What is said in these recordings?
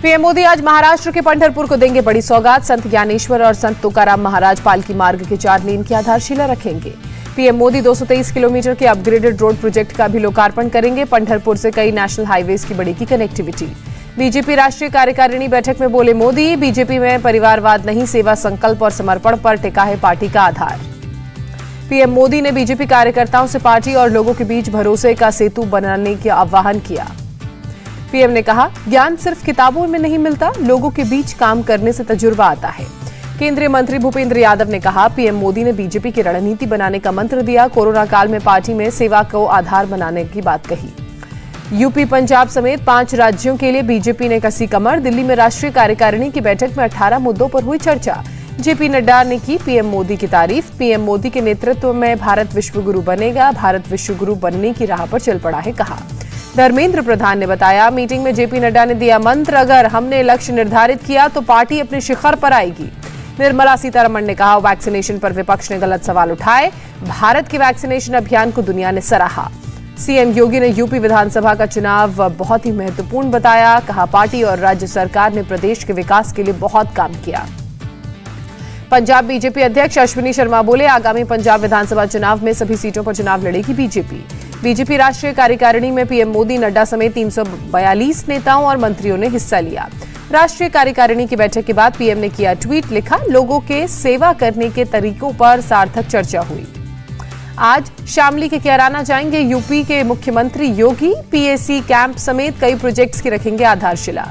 PM Modi आज महाराष्ट्र के पंढरपुर को देंगे बड़ी सौगात। संत ज्ञानेश्वर और संत तुकाराम महाराज पालकी मार्ग के 4 लेन की आधारशिला रखेंगे। पीएम मोदी 223 किलोमीटर के अपग्रेडेड रोड प्रोजेक्ट का भी लोकार्पण करेंगे। पंढरपुर से कई नेशनल हाईवेज की बढ़ेगी कनेक्टिविटी। बीजेपी राष्ट्रीय कार्यकारिणी बैठक में बोले मोदी, बीजेपी में परिवारवाद नहीं, सेवा संकल्प और समर्पण पर टिका है पार्टी का आधार। पीएम मोदी ने बीजेपी कार्यकर्ताओं से पार्टी और लोगों के बीच भरोसे का सेतु बनाने का आह्वान किया। पीएम ने कहा, ज्ञान सिर्फ किताबों में नहीं मिलता, लोगों के बीच काम करने से तजुर्बा आता है। केंद्रीय मंत्री भूपेंद्र यादव ने कहा, पीएम मोदी ने बीजेपी की रणनीति बनाने का मंत्र दिया। कोरोना काल में पार्टी में सेवा को आधार बनाने की बात कही। यूपी, पंजाब समेत 5 राज्यों के लिए बीजेपी ने कसी कमर। दिल्ली में राष्ट्रीय कार्यकारिणी की बैठक में 18 मुद्दों पर हुई चर्चा। जेपी नड्डा ने की पीएम मोदी की तारीफ। पीएम मोदी के नेतृत्व में भारत विश्वगुरु बनेगा, भारत विश्वगुरु बनने की राह पर चल पड़ा है, कहा। धर्मेंद्र प्रधान ने बताया, मीटिंग में जेपी नड्डा ने दिया मंत्र, अगर हमने लक्ष्य निर्धारित किया तो पार्टी अपने शिखर पर आएगी। निर्मला सीतारमण ने कहा, वैक्सीनेशन पर विपक्ष ने गलत सवाल उठाए। भारत के वैक्सीनेशन अभियान को दुनिया ने सराहा। सीएम योगी ने यूपी विधानसभा का चुनाव बहुत ही महत्वपूर्ण बताया। कहा, पार्टी और राज्य सरकार ने प्रदेश के विकास के लिए बहुत काम किया। पंजाब बीजेपी अध्यक्ष अश्विनी शर्मा बोले, आगामी पंजाब विधानसभा चुनाव में सभी सीटों पर चुनाव लड़ेगी बीजेपी। बीजेपी राष्ट्रीय कार्यकारिणी में पीएम मोदी, नड्डा समेत 342 नेताओं और मंत्रियों ने हिस्सा लिया। राष्ट्रीय कार्यकारिणी की बैठक के बाद पीएम ने किया ट्वीट, लिखा, लोगों के सेवा करने के तरीकों पर सार्थक चर्चा हुई। आज शामली के कैराना जाएंगे यूपी के मुख्यमंत्री योगी। पीएसी कैंप समेत कई प्रोजेक्ट्स की रखेंगे आधारशिला।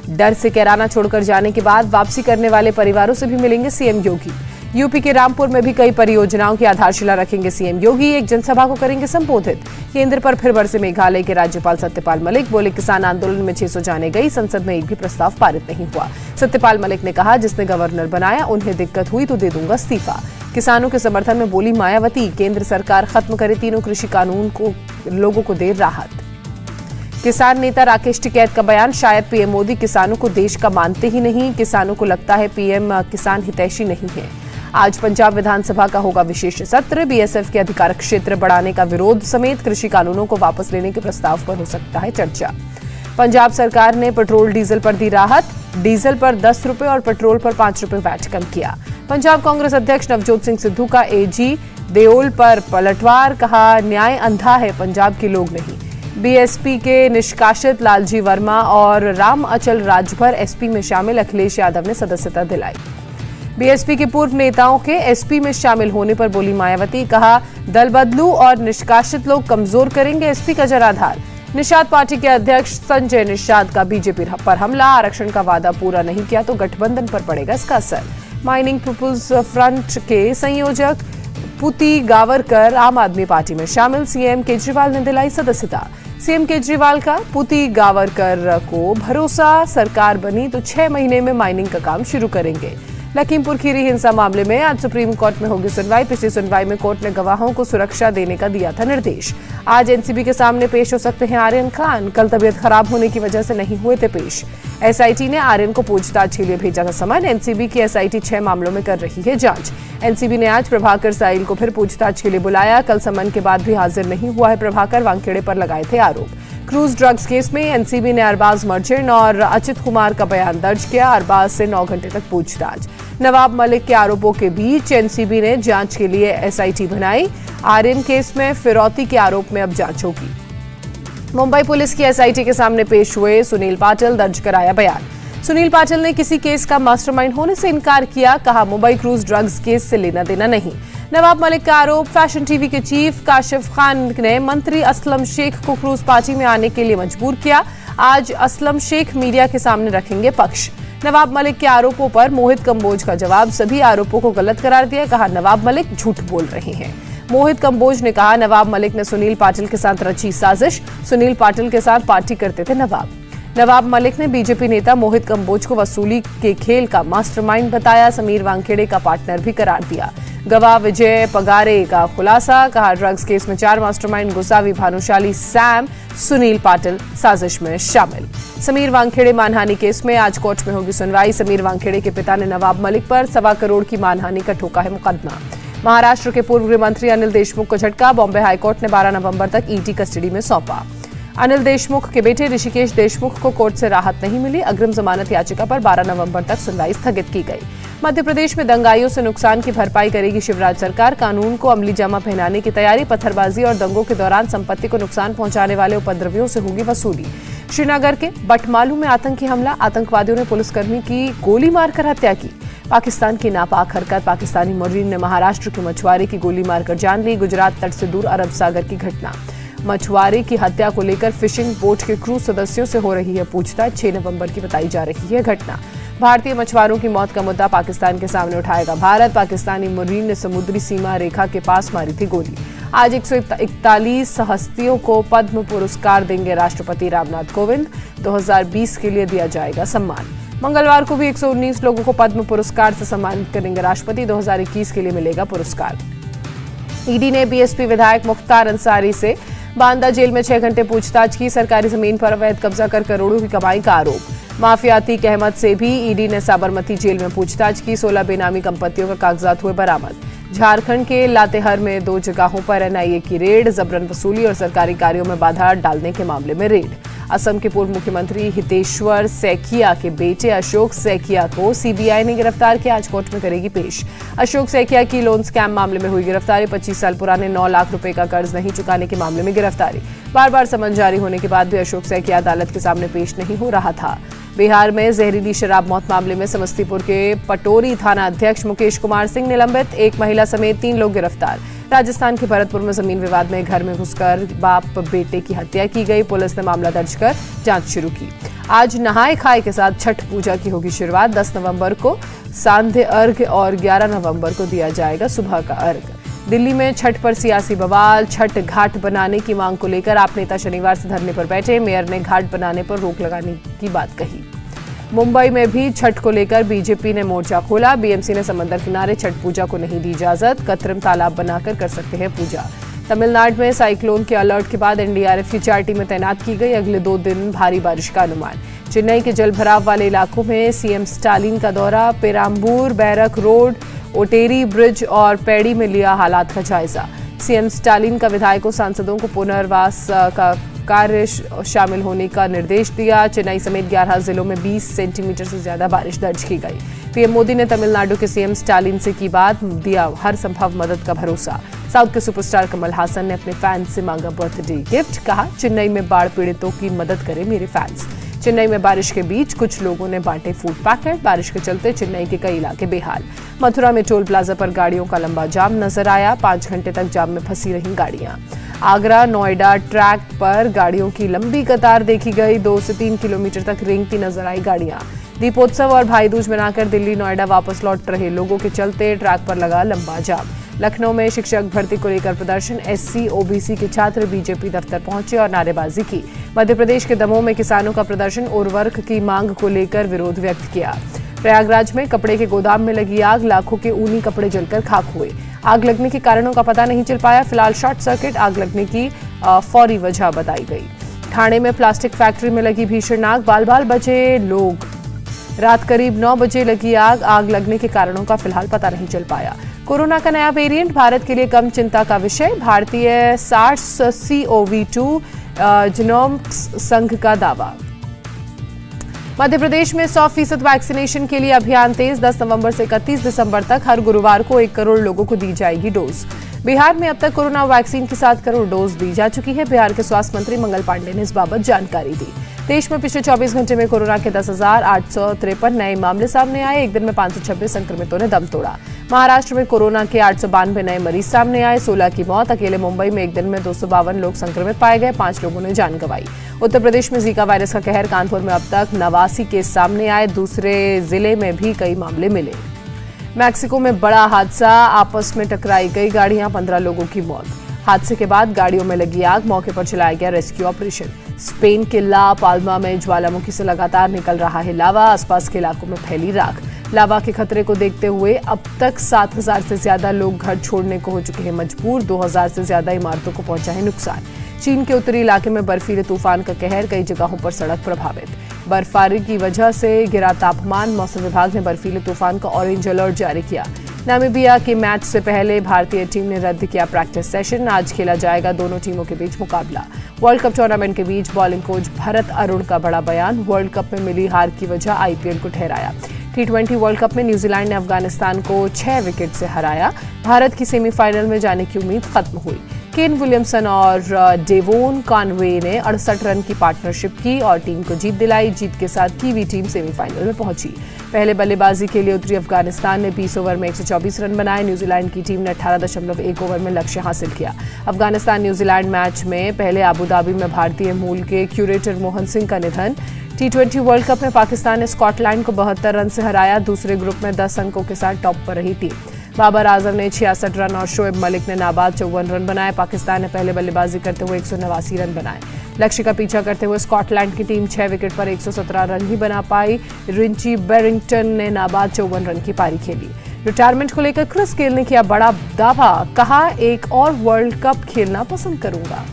डर से कैराना छोड़कर जाने के बाद वापसी करने वाले परिवारों से भी मिलेंगे सीएम योगी। यूपी के रामपुर में भी कई परियोजनाओं की आधारशिला रखेंगे सीएम योगी। एक जनसभा को करेंगे संबोधित। केंद्र पर फिर बरसे मेघालय के राज्यपाल सत्यपाल मलिक। बोले, किसान आंदोलन में 600 जाने गई, संसद में एक भी प्रस्ताव पारित नहीं हुआ। सत्यपाल मलिक ने कहा, जिसने गवर्नर बनाया उन्हें दिक्कत हुई तो दे दूंगा इस्तीफा। किसानों के समर्थन में बोली मायावती, केंद्र सरकार खत्म करे तीनों कृषि कानून को, लोगों को दे राहत। किसान नेता राकेश टिकैत का बयान, शायद पीएम मोदी किसानों को देश का मानते ही नहीं, किसानों को लगता है पीएम किसान हितैषी नहीं है। आज पंजाब विधानसभा का होगा विशेष सत्र। बीएसएफ के अधिकार क्षेत्र बढ़ाने का विरोध समेत कृषि कानूनों को वापस लेने के प्रस्ताव पर हो सकता है चर्चा। पंजाब सरकार ने पेट्रोल डीजल पर दी राहत। डीजल पर 10 रुपए और पेट्रोल पर 5 रुपए वैट कम किया। पंजाब कांग्रेस अध्यक्ष नवजोत सिंह सिद्धू का एजी देओल पर पलटवार, कहा, न्याय अंधा है, पंजाब के लोग नहीं। बीएसपी के निष्कासित लालजी वर्मा और राम अचल राजभर एसपी में शामिल। अखिलेश यादव ने सदस्यता दिलाई। बीएसपी के पूर्व नेताओं के एसपी में शामिल होने पर बोली मायावती, कहा, दल बदलू और निष्कासित लोग कमजोर करेंगे एसपी का जनाधार। निषाद पार्टी के अध्यक्ष संजय निषाद का बीजेपी पर हमला, आरक्षण का वादा पूरा नहीं किया तो गठबंधन पर पड़ेगा इसका असर। माइनिंग पीपुल्स फ्रंट के संयोजक पुती गावरकर आम आदमी पार्टी में शामिल। सीएम केजरीवाल ने दिलाई सदस्यता। सीएम केजरीवाल का पुती गावरकर को भरोसा, सरकार बनी तो 6 महीने में माइनिंग का काम शुरू करेंगे। लखीमपुर खीरी हिंसा मामले में आज सुप्रीम कोर्ट में होगी सुनवाई। पिछली सुनवाई में कोर्ट ने गवाहों को सुरक्षा देने का दिया था निर्देश। आज एनसीबी के सामने पेश हो सकते हैं आर्यन खान। कल तबीयत खराब होने की वजह से नहीं हुए थे पेश। एसआईटी ने आर्यन को पूछताछ के लिए भेजा था समन। एनसीबी की एसआईटी 6 मामलों में कर रही है जांच। एनसीबी ने आज प्रभाकर साहिल को फिर पूछताछ के लिए बुलाया। कल समन के बाद भी हाजिर नहीं हुआ है प्रभाकर। वानखेड़े पर लगाए थे आरोप। क्रूज ड्रग्स केस में एनसीबी ने अरबाज मर्चेंट और अचित कुमार का बयान दर्ज किया। अरबाज से 9 घंटे तक पूछताछ। नवाब मलिक के आरोपों के बीच एनसीबी ने जांच के लिए एसआईटी बनाई। आर्यन केस में फिरौती के आरोप में अब जांच होगी। मुंबई पुलिस की एसआईटी के सामने पेश हुए सुनील पाटिल, दर्ज कराया बयान। सुनील पाटिल ने किसी केस का मास्टरमाइंड होने से इनकार किया। कहा, मुंबई क्रूज ड्रग्स केस से लेना देना नहीं। नवाब मलिक का आरोप, फैशन टीवी के चीफ काशिफ खान ने मंत्री असलम शेख को क्रूज पार्टी में आने के लिए मजबूर किया। आज असलम शेख मीडिया के सामने रखेंगे पक्ष। नवाब मलिक के आरोपों पर मोहित कंबोज का जवाब, सभी आरोपों को गलत करार दिया। कहा, नवाब मलिक झूठ बोल रहे हैं। मोहित कंबोज ने कहा, नवाब मलिक ने सुनील पाटिल के साथ रची साजिश। सुनील पाटिल के साथ पार्टी करते थे नवाब मलिक ने बीजेपी नेता मोहित कंबोज को वसूली के खेल का मास्टरमाइंड बताया। समीर वानखेड़े का पार्टनर भी करार दिया। गवाह विजय पगारे का खुलासा, कहा, ड्रग्स केस में 4 मास्टरमाइंड गुस्सावी, भानुशाली, सैम, सुनील पाटिल साजिश में शामिल। समीर वानखेड़े मानहानि केस में आज कोर्ट में होगी सुनवाई। समीर वानखेड़े के पिता ने नवाब मलिक पर 1.25 करोड़ की मानहानि का ठोका है मुकदमा। महाराष्ट्र के पूर्व गृह मंत्री अनिल देशमुख को झटका। बॉम्बे हाईकोर्ट ने 12 नवंबर तक ईडी कस्टडी में सौंपा। अनिल देशमुख के बेटे ऋषिकेश देशमुख को कोर्ट से राहत नहीं मिली। अग्रिम जमानत याचिका पर 12 नवंबर तक सुनवाई स्थगित की गई। मध्य प्रदेश में दंगाइयों से नुकसान की भरपाई करेगी शिवराज सरकार। कानून को अमली जामा पहनाने की तैयारी। पत्थरबाजी और दंगों के दौरान संपत्ति को नुकसान पहुंचाने वाले उपद्रवियों से होगी वसूली। श्रीनगर के बटमालू में आतंकी हमला। आतंकवादियों ने पुलिसकर्मी की गोली मारकर हत्या की। पाकिस्तान की नापाक हरकत। पाकिस्तानी मरीन ने महाराष्ट्र के मछुआरे की गोली मारकर जान ली। गुजरात तट से दूर अरब सागर की घटना। मछुआरे की हत्या को लेकर फिशिंग बोट के क्रू सदस्यों से हो रही है पूछताछ। 6 नवंबर की बताई जा रही है घटना। भारतीय मछुआरों की मौत का मुद्दा पाकिस्तान के सामने उठाएगा भारत। पाकिस्तानी मरीन ने समुद्री सीमा रेखा के पास मारी थी गोली। आज 141 हस्तियों को पद्म पुरस्कार देंगे राष्ट्रपति रामनाथ कोविंद। 2020 के लिए दिया जाएगा सम्मान। मंगलवार को भी 119 लोगों को पद्म पुरस्कार से सम्मानित करेंगे राष्ट्रपति। 2021 के लिए मिलेगा पुरस्कार। ईडी ने बीएसपी विधायक मुख्तार अंसारी से बांदा जेल में 6 घंटे पूछताछ की। सरकारी जमीन पर अवैध कब्जा कर करोड़ों की कमाई का आरोप। माफिया अतीक अहमद से भी ईडी ने साबरमती जेल में पूछताछ की। 16 बेनामी संपत्तियों का कागजात हुए बरामद। झारखंड के लातेहार में 2 जगहों पर एनआईए की रेड। जबरन वसूली और सरकारी कार्यों में बाधा डालने के मामले में रेड। असम के पूर्व मुख्यमंत्री हितेश्वर सैकिया के बेटे अशोक सैकिया को सीबीआई ने गिरफ्तार किया। आज कोर्ट में करेगी पेश। अशोक सैकिया की लोन स्कैम मामले में हुई गिरफ्तारी। 25 साल पुराने 9 लाख रुपए का कर्ज नहीं चुकाने के मामले में गिरफ्तारी। बार बार समन जारी होने के बाद भी अशोक सैकिया अदालत के सामने पेश नहीं हो रहा था। बिहार में जहरीली शराब मौत मामले में समस्तीपुर के पटोरी थाना अध्यक्ष मुकेश कुमार सिंह निलंबित। 1 महिला समेत 3 लोग गिरफ्तार। राजस्थान के भरतपुर में जमीन विवाद में घर में घुसकर बाप बेटे की हत्या की गई। पुलिस ने मामला दर्ज कर जांच शुरू की। आज नहाय खाए के साथ छठ पूजा की होगी शुरुआत। 10 नवंबर को सांध्य अर्घ्य और 11 नवंबर को दिया जाएगा सुबह का अर्घ्य। दिल्ली में छठ पर सियासी बवाल। छठ घाट बनाने की मांग को लेकर आप नेता शनिवार से धरने पर बैठे। मेयर ने घाट बनाने पर रोक लगाने की बात कही। मुंबई में भी छठ को लेकर बीजेपी ने मोर्चा खोला। बीएमसी ने समंदर किनारे छठ पूजा को नहीं दी इजाजत। कृत्रिम तालाब बनाकर कर सकते हैं पूजा। तमिलनाडु में साइक्लोन के अलर्ट के बाद एनडीआरएफ की 4 टीमें तैनात की गई। अगले 2 दिन भारी बारिश का अनुमान। चेन्नई के जलभराव वाले इलाकों में सीएम स्टालिन का दौरा। Perambur, barrack road, Otteri bridge और पैड़ी में लिया हालात का जायजा। सीएम स्टालिन का विधायकों सांसदों को पुनर्वास का कार्य शामिल होने का निर्देश दिया। चेन्नई समेत 11 जिलों में 20 सेंटीमीटर से ज्यादा बारिश दर्ज की गई। पीएम मोदी ने तमिलनाडु के सीएम स्टालिन से की बात। दिया हर संभव मदद का भरोसा। साउथ के सुपरस्टार कमल हासन ने अपने फैंस से मांगा बर्थडे गिफ्ट। कहा, चेन्नई में बाढ़ पीड़ितों की मदद करें मेरे फैंस। चेन्नई में बारिश के बीच कुछ लोगों ने बांटे फूड पैकेट। बारिश के चलते चेन्नई के कई इलाके बेहाल। मथुरा में टोल प्लाजा पर गाड़ियों का लंबा जाम नजर आया। 5 घंटे तक जाम में फंसी रहीं गाड़ियां। आगरा नोएडा ट्रैक पर गाड़ियों की लंबी कतार देखी गई। 2 से 3 किलोमीटर तक रेंगती नजर आई गाड़ियां। दीपोत्सव और भाई दूज मनाकर दिल्ली नोएडा वापस लौट रहे लोगों के चलते ट्रैक पर लगा लंबा जाम। लखनऊ में शिक्षक भर्ती को लेकर प्रदर्शन। एससी ओबीसी के छात्र बीजेपी दफ्तर पहुंचे और नारेबाजी की। मध्य प्रदेश के दमोह में किसानों का प्रदर्शन। उर्वरक की मांग को लेकर विरोध व्यक्त किया। प्रयागराज में कपड़े के गोदाम में लगी आग। लाखों के ऊनी कपड़े जलकर खाक हुए। आग लगने के कारणों का पता नहीं चल पाया। फिलहाल शॉर्ट सर्किट आग लगने की फौरी वजह बताई गई। ठाणे में प्लास्टिक फैक्ट्री में लगी भीषण आग। बाल बाल बचे लोग। रात करीब 9 बजे लगी आग। आग लगने के कारणों का फिलहाल पता नहीं चल पाया। कोरोना का नया वेरिएंट भारत के लिए कम चिंता का विषय। भारतीय SARS-CoV-2 जीनोमिक्स संघ का दावा। मध्य प्रदेश में 100% वैक्सीनेशन के लिए अभियान तेज। 10 नवंबर से 31 दिसंबर तक हर गुरुवार को 1 करोड़ लोगों को दी जाएगी डोज। बिहार में अब तक कोरोना वैक्सीन की 7 करोड़ डोज दी जा चुकी है। बिहार के स्वास्थ्य मंत्री मंगल पांडे ने इस बाबत जानकारी दी। देश में पिछले 24 घंटे में कोरोना के 10,853 नए मामले सामने आए। एक दिन में 526 संक्रमितों ने दम तोड़ा। महाराष्ट्र में कोरोना के 892 नए मरीज सामने आए। 16 की मौत। अकेले मुंबई में एक दिन में 252 लोग संक्रमित पाए गए। 5 लोगों ने जान गंवाई। उत्तर प्रदेश में जीका वायरस का कहर। कानपुर में अब तक 89 केस सामने आए। दूसरे जिले में भी कई मामले मिले। मैक्सिको में बड़ा हादसा। आपस में टकराई गई गाड़ियां। 15 लोगों की मौत। हादसे के बाद गाड़ियों में लगी आग। मौके पर चलाया गया रेस्क्यू ऑपरेशन। स्पेन के ला पाल्मा में ज्वालामुखी से लगातार निकल रहा है लावा। आसपास के इलाकों में फैली राख। लावा के खतरे को देखते हुए अब तक 7,000 से ज्यादा लोग घर छोड़ने को हो चुके हैं मजबूर। 2,000 से ज्यादा इमारतों को पहुंचा है नुकसान। चीन के उत्तरी इलाके में बर्फीले तूफान का कहर। कई जगहों पर सड़क प्रभावित। बर्फबारी की वजह से गिरा तापमान। मौसम विभाग ने बर्फीले तूफान का ऑरेंज अलर्ट जारी किया। नामीबिया के मैच से पहले भारतीय टीम ने रद्द किया प्रैक्टिस सेशन। आज खेला जाएगा दोनों टीमों के बीच मुकाबला। वर्ल्ड कप टूर्नामेंट के बीच बॉलिंग कोच भरत अरुण का बड़ा बयान। वर्ल्ड कप में मिली हार की वजह आईपीएल को ठहराया। T20 वर्ल्ड कप में न्यूजीलैंड ने अफगानिस्तान को 6 विकेट से हराया। भारत की सेमीफाइनल में जाने की उम्मीद खत्म हुई। केन विलियमसन और डेवोन कॉनवे ने 68 रन की पार्टनरशिप की और टीम को जीत दिलाई। जीत के साथ कीवी टीम सेमीफाइनल में पहुंची। पहले बल्लेबाजी के लिए उतरी अफगानिस्तान ने 20 ओवर में 124 रन बनाए। न्यूजीलैंड की टीम ने 18.1 ओवर में लक्ष्य हासिल किया। अफगानिस्तान न्यूजीलैंड मैच में पहले अबुधाबी में भारतीय मूल के क्यूरेटर मोहन सिंह का निधन। T20 वर्ल्ड कप में पाकिस्तान ने स्कॉटलैंड को 72 रन से हराया। दूसरे ग्रुप में 10 अंकों के साथ टॉप पर रही टीम। बाबर आजम ने 66 रन और शोएब मलिक ने नाबाद 54 रन बनाए। पाकिस्तान ने पहले बल्लेबाजी करते हुए 189 रन बनाए। लक्ष्य का पीछा करते हुए स्कॉटलैंड की टीम 6 विकेट पर 117 रन ही बना पाई। रिंची बैरिंगटन ने नाबाद 54 रन की पारी खेली। रिटायरमेंट को लेकर क्रिस गेल ने किया बड़ा दावा। कहा, एक और वर्ल्ड कप खेलना पसंद करूंगा।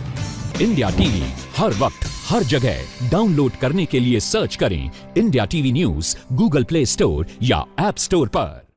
इंडिया टीवी हर वक्त हर जगह डाउनलोड करने के लिए सर्च करें India TV news Google play store या ऐप स्टोर पर।